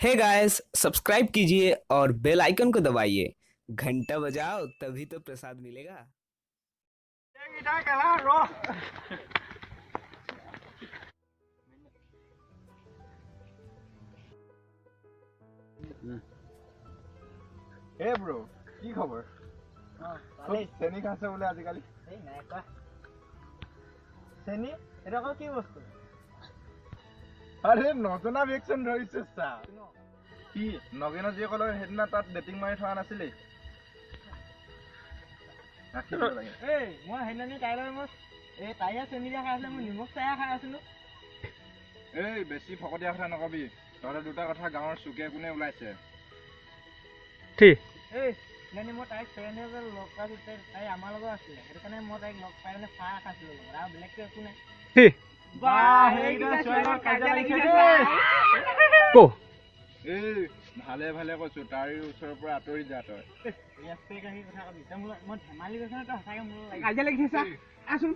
Hey guys, subscribe कीजिए और bell icon को दबाइए। घंटा बजाओ तभी तो प्रसाद मिलेगा। Hey bro, কি খবৰ? চেনি খাইছে বোলে আজিকালি। চেনি এটা আকৌ কি বস্তু? আৰে নজনা ভেকচন ধৰিছে চা। কি নগেন জীয়েকৰ সেইদিনা তাত ডেটিং মাৰি থকা নাছিলি? ৰাখিব লাগে। এই মই সেইদিনা তাইৰ লগত তাইয়া চেনি দিয়া খাই আছিলে, মই নিমখ চায়া খাই আছিলো। এই বেছি ফকতীয়া কথা নকবি। তহঁতৰ দুটা কথা গাঁৱৰ চুকে কোনে ওলাইছে। এই সেইদিনা মই তাইক ফ্ৰেণ্ডে লগ পাইছো, তাই আমাৰ লগত আছিলে, সেইটো কাৰণে মই তাইক লগ পাই মানে চাহ খাইছিলো লগত, আৰু বেলেগটো একো নাই। এই ভালে ভালে কৈছো, তাৰে ওচৰৰ পৰা আঁতৰি যা তই। কথা কবি তই মই ধেমালি কৈছো ন, তই সঁচাকে মোৰ কাজিয়া লাগি থাকিছা। আছোন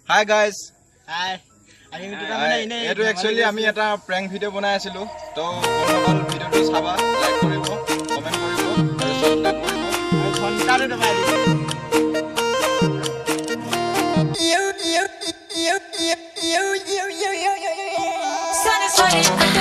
হাই গাইজ, হাই এইটো একচুৱেলি আমি এটা প্ৰেংক ভিডিঅ' বনাই আছিলো। তো ভিডিঅ'টো চাবা, লাইক কৰিব, কমেণ্ট কৰিব আৰু ছাবস্ক্ৰাইব কৰিব। ঘণ্টাটো দবাই দিব। Sun is shining.